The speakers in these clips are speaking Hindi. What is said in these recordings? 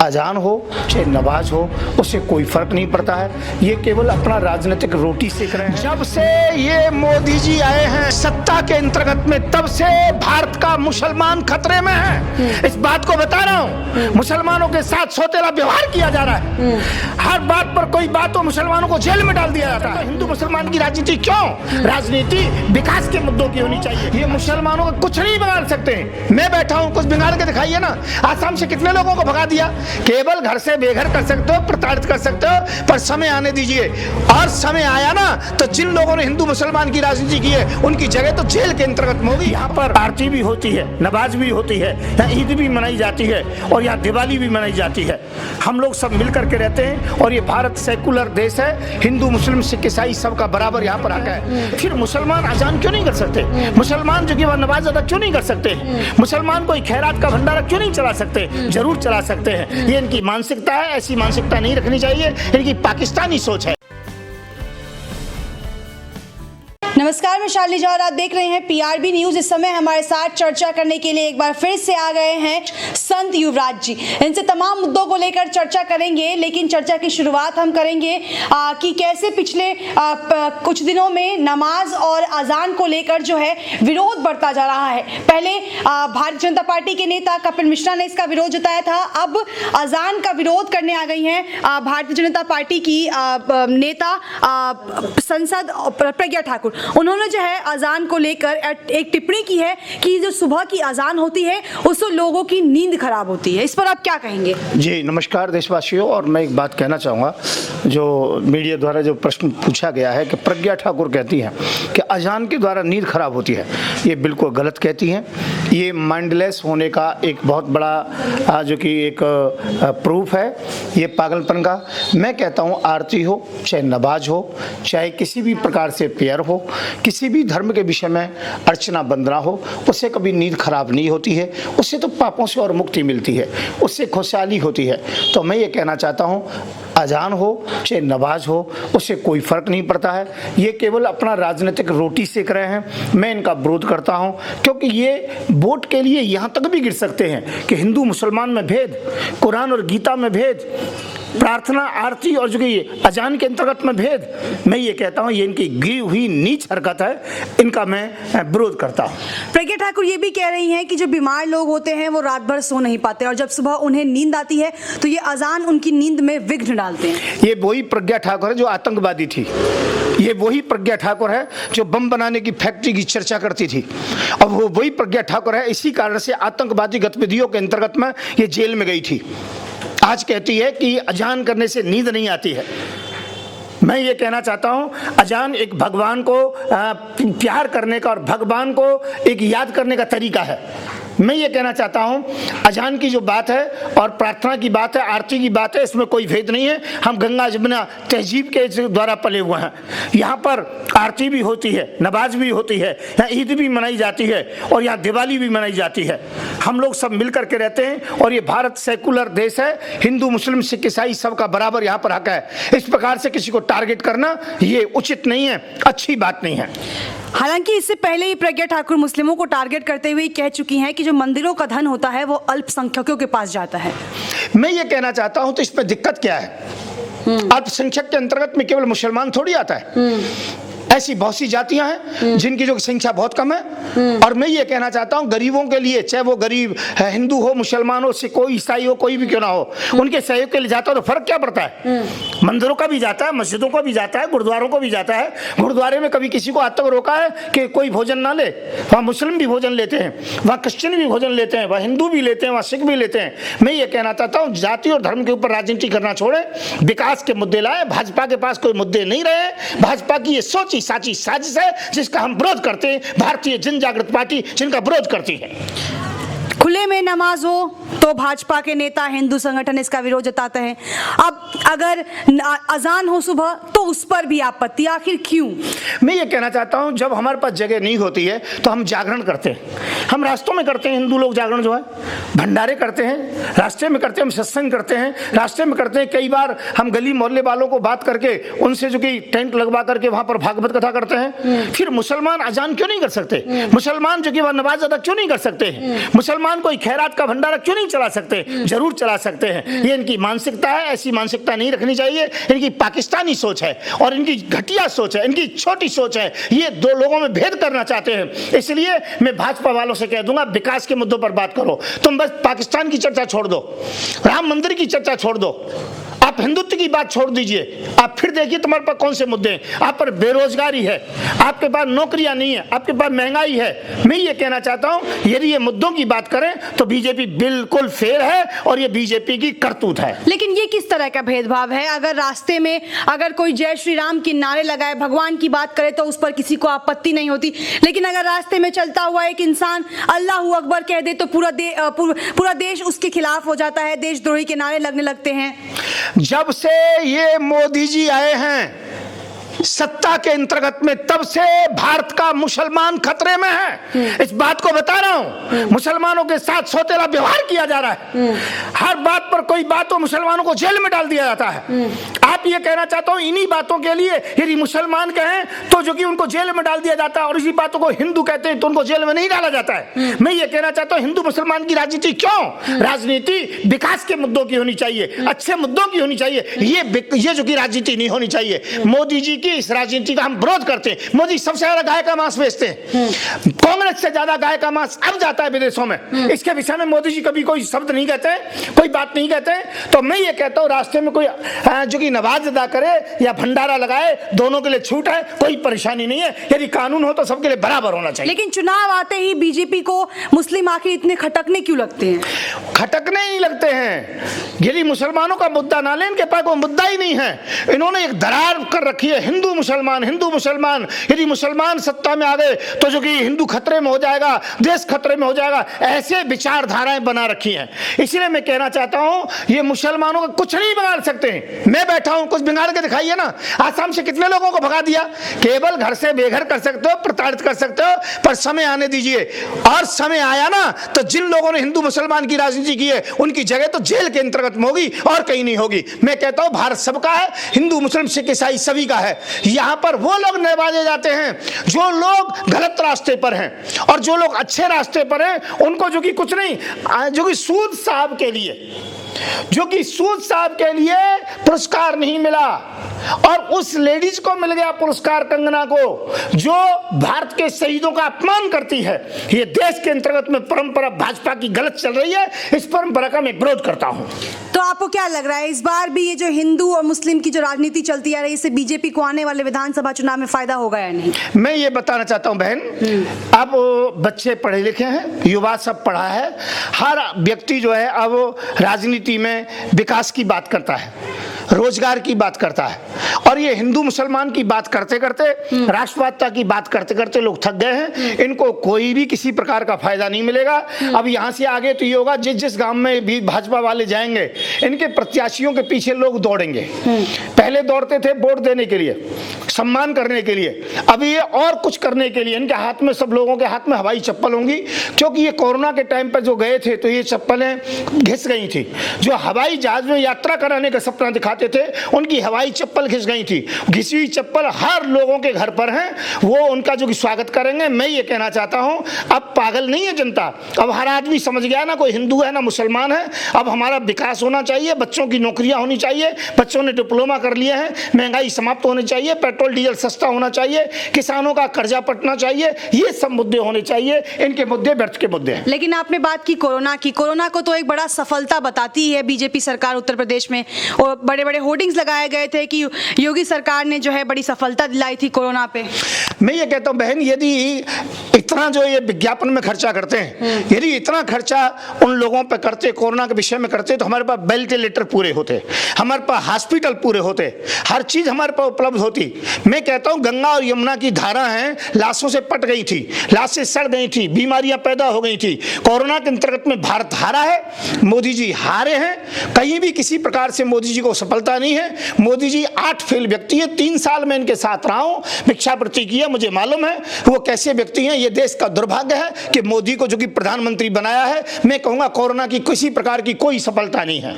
अजान हो चाहे नमाज हो, उससे कोई फर्क नहीं पड़ता है। ये केवल अपना राजनीतिक रोटी सेक रहे हैं। जब से ये मोदी जी आए हैं सत्ता के अंतर्गत में, तब से भारत का मुसलमान खतरे में है। इस बात को बता रहा हूँ, मुसलमानों के साथ सौतेला व्यवहार किया जा रहा है। हर बात पर कोई बात हो मुसलमानों को जेल में डाल दिया जाता है। हिंदू मुसलमान की राजनीति क्यों? राजनीति विकास के मुद्दों की होनी चाहिए। ये मुसलमानों को कुछ नहीं बिगाड़ सकते। मैं बैठा हूँ, कुछ बिगाड़ के दिखाइए ना। आसाम से कितने लोगों को भगा दिया? केवल घर से बेघर कर सकते हो, प्रताड़ित कर सकते हो, पर समय आने दीजिए। और समय आया ना तो जिन लोगों ने हिंदू मुसलमान की राजनीति की है उनकी जगह तो जेल के अंतर्गत होगी। यहाँ पर आरती भी होती है, नमाज भी होती है, यहाँ ईद भी मनाई जाती है और यहाँ दिवाली भी मनाई जाती है। हम लोग सब मिल करके रहते हैं और ये भारत सेकुलर देश है। हिंदू मुस्लिम सिख ईसाई सबका बराबर यहाँ पर हक है। फिर मुसलमान अजान क्यों नहीं कर सकते? मुसलमान जो कि वह नमाज अदा क्यों नहीं कर सकते? मुसलमान कोई खैरात का भंडारा क्यों नहीं चला सकते? जरूर चला सकते हैं। ये इनकी मानसिकता है, ऐसी मानसिकता नहीं रखनी चाहिए। इनकी पाकिस्तानी सोच है। नमस्कार, मैं शालिनी जौहर, आप देख रहे हैं पीआरबी न्यूज। इस समय हमारे साथ चर्चा करने के लिए एक बार फिर से आ गए हैं संत युवराज जी। इनसे तमाम मुद्दों को लेकर चर्चा करेंगे, लेकिन चर्चा की शुरुआत हम करेंगे कि कैसे पिछले कुछ दिनों में नमाज और अजान को लेकर जो है विरोध बढ़ता जा रहा है। पहले भारतीय जनता पार्टी के नेता कपिल मिश्रा ने इसका विरोध जताया था, अब अजान का विरोध करने आ गई हैं भारतीय जनता पार्टी की नेता सांसद प्रज्ञा ठाकुर। उन्होंने जो है अजान को लेकर एक टिप्पणी की है कि जो सुबह की अजान होती है उससे लोगों की नींद खराब होती है। इस पर आप क्या कहेंगे? जी नमस्कार देशवासियों, और मैं एक बात कहना चाहूँगा। जो मीडिया द्वारा जो प्रश्न पूछा गया है कि प्रज्ञा ठाकुर कहती हैं कि अजान के द्वारा नींद खराब होती है, ये बिल्कुल गलत कहती हैं। ये माइंडलेस होने का एक बहुत बड़ा जो कि एक प्रूफ है, ये पागलपन का। मैं कहता हूँ आरती हो चाहे नमाज हो चाहे किसी भी प्रकार से प्रेयर हो, किसी भी धर्म के विषय में अर्चना वंदना हो, उससे कभी नींद खराब नहीं होती है। उससे तो पापों से और मुक्ति मिलती है, उससे खुशहाली होती है। तो मैं ये कहना चाहता हूँ अजान हो चाहे नमाज हो, उससे कोई फर्क नहीं पड़ता है। ये केवल अपना राजनीतिक रोटी सेक रहे हैं। मैं इनका विरोध करता हूँ, क्योंकि ये वोट के लिए यहाँ तक भी गिर सकते हैं कि हिंदू मुसलमान में भेद, कुरान और गीता में भेद, प्रार्थना आरती और जो कि अजान के अंतर्गत में भेद। मैं ये कहता हूँ ये इनकी गिरी हुई नीच हरकत है, इनका मैं विरोध करता हूँ। प्रज्ञा ठाकुर ये भी कह रही हैं कि जो बीमार लोग होते हैं वो रात भर सो नहीं पाते और जब सुबह उन्हें नींद आती है तो ये अजान उनकी नींद में विघ्न डालते हैं। ये वही प्रज्ञा ठाकुर है जो आतंकवादी थी। ये वही प्रज्ञा ठाकुर है जो बम बनाने की फैक्ट्री की चर्चा करती थी। और वो वही प्रज्ञा ठाकुर है, इसी कारण से आतंकवादी गतिविधियों के अंतर्गत में ये जेल में गई थी। आज कहती है कि अजान करने से नींद नहीं आती है। मैं ये कहना चाहता हूँ अजान एक भगवान को प्यार करने का और भगवान को एक याद करने का तरीका है। मैं ये कहना चाहता हूँ अजान की जो बात है और प्रार्थना की बात है, आरती की बात है, इसमें कोई भेद नहीं है। हम गंगा जमुना तहजीब के द्वारा पले हुए हैं। यहाँ पर आरती भी होती है, नमाज भी होती है, यहाँ ईद भी मनाई जाती है और यहाँ दिवाली भी मनाई जाती है। हम लोग सब मिल करके रहते हैं और ये भारत सेकुलर देश है। हिंदू मुस्लिम सिख ईसाई सबका बराबर यहाँ पर हक है। इस प्रकार से किसी को टारगेट करना ये उचित नहीं है, अच्छी बात नहीं है। हालांकि इससे पहले ही प्रज्ञा ठाकुर मुस्लिमों को टारगेट करते हुए कह चुकी हैं कि जो मंदिरों का धन होता है वो अल्पसंख्यकों के पास जाता है। मैं ये कहना चाहता हूं तो इसमें दिक्कत क्या है? अल्पसंख्यक के अंतर्गत में केवल मुसलमान थोड़ी आता है। ऐसी बहुत सी जातियां हैं जिनकी जो संख्या बहुत कम है। और मैं ये कहना चाहता हूं गरीबों के लिए, चाहे वो गरीब है, हिंदू हो, मुसलमान हो, सिख हो, ईसाई हो, कोई भी क्यों ना हो, उनके सहयोग के लिए जाता है तो फर्क क्या पड़ता है? मंदिरों का भी जाता है, मस्जिदों का भी जाता है, गुरुद्वारों को भी जाता है। गुरुद्वारे में कभी किसी को आज तक रोका है कि कोई भोजन ना ले? वहाँ मुस्लिम भी भोजन लेते हैं, वहाँ क्रिश्चियन भी भोजन लेते हैं, वहाँ हिंदू भी लेते हैं, वहाँ सिख भी लेते हैं। मैं ये कहना चाहता हूँ जाति और धर्म के ऊपर राजनीति करना छोड़े, विकास के मुद्दे लाए। भाजपा के पास कोई मुद्दे नहीं रहे। भाजपा की ये सोची साची साजिश है जिसका हम विरोध करते हैं। भारतीय जन जागृत पार्टी जिनका विरोध करती है। खुले में नमाज हो तो भाजपा के नेता हिंदू संगठन इसका विरोध जताते हैं। अब अगर अजान हो सुबह तो उस पर भी आपत्ति, आखिर क्यों? मैं ये कहना चाहता हूँ जब हमारे पास जगह नहीं होती है तो हम जागरण करते हैं। हम रास्तों में करते हैं, हिंदू लोग जागरण जो है भंडारे करते हैं, रास्ते में करते हैं, हम सत्संग करते हैं, रास्ते में करते हैं। कई बार हम गली मोहल्ले वालों को बात करके उनसे जो कि टेंट लगवा करके वहां पर भागवत कथा करते हैं। फिर मुसलमान अजान क्यों नहीं कर सकते? मुसलमान जो कि वह नमाज अदा क्यों नहीं कर सकते? मुसलमान मुसलमान कोई खैरात का भंडारा क्यों नहीं चला सकते? जरूर चला सकते हैं। ये इनकी मानसिकता है, ऐसी मानसिकता नहीं रखनी चाहिए। इनकी पाकिस्तानी सोच है और इनकी घटिया सोच है, इनकी छोटी सोच है। ये दो लोगों में भेद करना चाहते हैं। इसलिए मैं भाजपा वालों से कह दूंगा, विकास के मुद्दों पर बात करो। तुम बस पाकिस्तान की चर्चा छोड़ दो, राम मंदिर की चर्चा छोड़ दो, आप हिंदुत्व की बात छोड़ दीजिए। आप फिर देखिए तुम्हारे पास कौन से मुद्दे हैं। आप पर बेरोजगारी है, आपके पास नौकरियां नहीं है, आपके पास महंगाई है। मैं ये कहना चाहता हूं, यदि ये मुद्दों की बात करें तो बीजेपी बिल्कुल फेल है और ये बीजेपी की करतूत है। लेकिन ये किस तरह का भेदभाव है? अगर रास्ते में अगर कोई जय श्री राम के नारे लगाए, भगवान की बात करे तो उस पर किसी को आपत्ति नहीं होती, लेकिन अगर रास्ते में चलता हुआ एक इंसान अल्लाह अकबर कह दे तो पूरा देश उसके खिलाफ हो जाता है, देशद्रोही के नारे लगने लगते हैं। जब से ये मोदी जी आए हैं सत्ता के अंतर्गत में, तब से भारत का मुसलमान खतरे में है। इस बात को बता रहा हूं। मुसलमानों के साथ सौतेला व्यवहार किया जा रहा है। हर बात पर कोई बात हो मुसलमानों को जेल में डाल दिया जाता है। आप ये कहना चाहता हूं, इन्हीं बातों के लिए यदि मुसलमान कहें तो जो कि उनको जेल में डाल दिया जाता है, और इसी बातों को हिंदू कहते हैं तो उनको जेल में नहीं डाला जाता है। मैं ये कहना चाहता हूं, हिंदू मुसलमान की राजनीति क्यों? राजनीति विकास के मुद्दों की होनी चाहिए, अच्छे मुद्दों की होनी चाहिए। ये जो कि राजनीति नहीं होनी चाहिए। मोदी जी की इस राजनीति का हम विरोध करते हैं। मोदी सबसे ज्यादा गाय का मांस बेचते हैं, कांग्रेस से ज्यादा गाय का मांस अब जाता है विदेशों में। इसके विषय में मोदी जी कभी कोई शब्द नहीं कहते, कोई बात नहीं कहते। तो मैं ये कहता हूं, रास्ते में कोई जो कि नवाज अदा करे या भंडारा लगाए, दोनों के लिए छूट है, कोई परेशानी नहीं है। यदि कानून हो तो सबके लिए बराबर होना चाहिए। लेकिन चुनाव आते ही बीजेपी को मुस्लिम आखिर इतने खटकने क्यों लगते हैं? खटकने ही लगते हैं। यदि मुसलमानों का मुद्दा ना ले, इनके पास कोई मुद्दा ही नहीं है। इन्होंने एक दरार कर रखी है, हिंदू मुसलमान, हिंदू मुसलमान। यदि मुसलमान सत्ता में आ गए तो जो कि हिंदू खतरे में हो जाएगा, देश खतरे में हो जाएगा, ऐसे विचारधाराएं बना रखी हैं। इसलिए मैं कहना चाहता हूं, ये मुसलमानों का कुछ नहीं बिगाड़ सकते हैं। मैं बैठा हूं, कुछ बिगाड़ के दिखाइए ना। आसाम से कितने लोगों को भगा दिया? केवल घर से बेघर कर सकते हो, प्रताड़ित कर सकते हो, पर समय आने दीजिए। और समय आया ना तो जिन लोगों ने हिंदू मुसलमान की राजनीति की है, उनकी जगह तो जेल के अंतर्गत में होगी और कहीं नहीं होगी। मैं कहता हूं, भारत सबका है, हिंदू मुस्लिम सिख ईसाई सभी का है। यहां पर वो लोग नवाजे जाते हैं जो लोग गलत रास्ते पर हैं, और जो लोग अच्छे रास्ते पर हैं उनको जो कि कुछ नहीं, जो कि सूद साहब के लिए पुरस्कार नहीं मिला, और उस लेडीज को मिल गया पुरस्कार, कंगना को, जो भारत के शहीदों का अपमान करती है। ये देश के अंतर्गत में परंपरा भाजपा की गलत चल रही है। इस परंपरा का मैं विरोध करता हूं। तो आपको क्या लग रहा है, इस बार भी ये जो हिंदू और मुस्लिम की जो राजनीति चलती आ रही है, इससे बीजेपी को आने वाले विधानसभा चुनाव में फायदा होगा या नहीं? मैं ये बताना चाहता हूं बहन, अब बच्चे पढ़े लिखे हैं, युवा सब पढ़ा है, हर व्यक्ति जो है अब राजनीति में विकास की बात करता है, रोजगार की बात करता है। और ये हिंदू मुसलमान की बात करते करते, राष्ट्रवादिता की बात करते करते लोग थक गए हैं। इनको कोई भी किसी प्रकार का फायदा नहीं मिलेगा। अब यहां से आगे तो ये होगा, जिस जिस गांव में भी भाजपा वाले जाएंगे, इनके प्रत्याशियों के पीछे लोग दौड़ेंगे। पहले दौड़ते थे वोट देने के लिए, सम्मान करने के लिए, अब ये और कुछ करने के लिए। इनके हाथ में, सब लोगों के हाथ में हवाई चप्पल होंगी, क्योंकि ये कोरोना के टाइम पर जो गए थे तो ये चप्पलें घिस गई थी। जो हवाई जहाज में यात्रा कराने का सपना दिखाते थे, उनकी हवाई चप्पल घिस गई थी। घिसी हुई चप्पल हर लोगों के घर पर है, वो उनका जो कि स्वागत करेंगे। मैं ये कहना चाहता हूं, अब पागल नहीं है जनता, अब हर आदमी समझ गया ना, कोई हिंदू है ना मुसलमान है। अब हमारा विकास होना चाहिए, बच्चों की नौकरियां होनी चाहिए, बच्चों ने डिप्लोमा कर लिए हैं, महंगाई समाप्त होनी चाहिए, पेट्रोल डीजल सस्ता होना चाहिए, किसानों का कर्जा पटना चाहिए। ये सब मुद्दे होने चाहिए, इनके मुद्दे व्यर्थ के मुद्दे हैं। लेकिन आपने बात की कोरोना की, कोरोना को तो एक बड़ा सफलता बताती है बीजेपी सरकार उत्तर प्रदेश में, और बड़े बड़े होर्डिंग्स लगाए गए थे कि योगी सरकार ने जो है बड़ी सफलता दिलाई थी कोरोना पे। मैं ये कहता हूं बहन, यदि इतना जो ये विज्ञापन में खर्चा करते हैं, यदि इतना खर्चा उन लोगों पे करते, कोरोना के विषय में करते, तो हमारे पास वेंटिलेटर पूरे होते, हमारे पास हॉस्पिटल पूरे होते, हर चीज हमारे पास उपलब्ध होती। मैं कहता हूं, गंगा और यमुना की धारा है, लाशों से पट गई थी, लाशें सड़ गई थी, बीमारियां पैदा हो गई थी। कोरोना के अंतर्गत में भारत हारा है, मोदी जी हारे हैं। कहीं भी किसी प्रकार से मोदी जी को सफलता नहीं है। मोदी जी 8 फेल व्यक्ति है। 3 साल में इनके साथ रहा हूं, भिक्षावृत्ति किया, मुझे मालूम है वो कैसे व्यक्ति हैं। ये देश का दुर्भाग्य है कि मोदी को जो कि प्रधानमंत्री बनाया है। मैं कहूंगा कोरोना की किसी प्रकार की कोई सफलता नहीं है।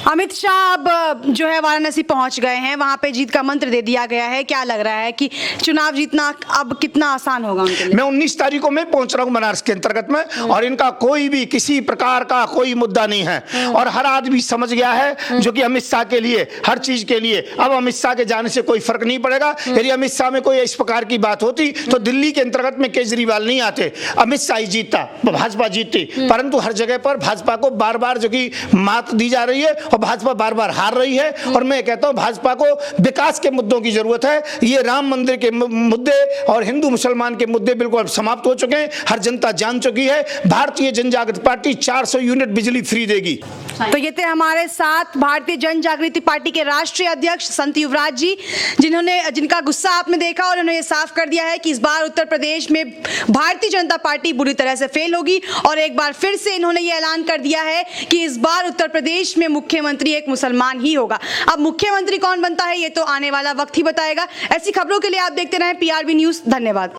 अमित शाह अब जो है वाराणसी पहुंच गए हैं, वहां पे जीत का मंत्र दे दिया गया है। क्या लग रहा है कि चुनाव जीतना अब कितना आसान होगा उनके लिए? मैं 19 तारीख को मैं पहुंच रहा हूं बनारस के अंतर्गत में, और इनका कोई भी किसी प्रकार का कोई मुद्दा नहीं है, और हर आदमी समझ गया है जो कि अमित शाह के लिए हर चीज के लिए अब अमित शाह के जाने से कोई फर्क नहीं पड़ेगा। यदि अमित शाह में कोई इस प्रकार की बात होती तो दिल्ली के अंतर्गत में केजरीवाल नहीं आते, अमित शाह ही जीतता, भाजपा जीतती। परंतु हर जगह पर भाजपा को बार बार जो कि मात दी जा रही है और भाजपा बार बार हार रही है। और मैं कहता हूं भाजपा को विकास के मुद्दों की जरूरत है। ये राम मंदिर के मुद्दे और हिंदू मुसलमान के मुद्दे बिल्कुल समाप्त हो चुके हैं, हर जनता जान चुकी है। भारतीय जन जागृति पार्टी 400 यूनिट बिजली फ्री देगी। तो ये थे हमारे साथ भारतीय जन जागृति पार्टी के राष्ट्रीय अध्यक्ष संत युवराज जी, जिनका गुस्सा आपने देखा और उन्होंने ये साफ कर दिया है कि इस बार उत्तर प्रदेश में भारतीय जनता पार्टी बुरी तरह से फेल होगी। और एक बार फिर से इन्होंने ये ऐलान कर दिया है कि इस बार उत्तर प्रदेश में मुख्यमंत्री एक मुसलमान ही होगा। अब मुख्यमंत्री कौन बनता है ये तो आने वाला वक्त ही बताएगा। ऐसी खबरों के लिए आप देखते रहें PRB न्यूज। धन्यवाद।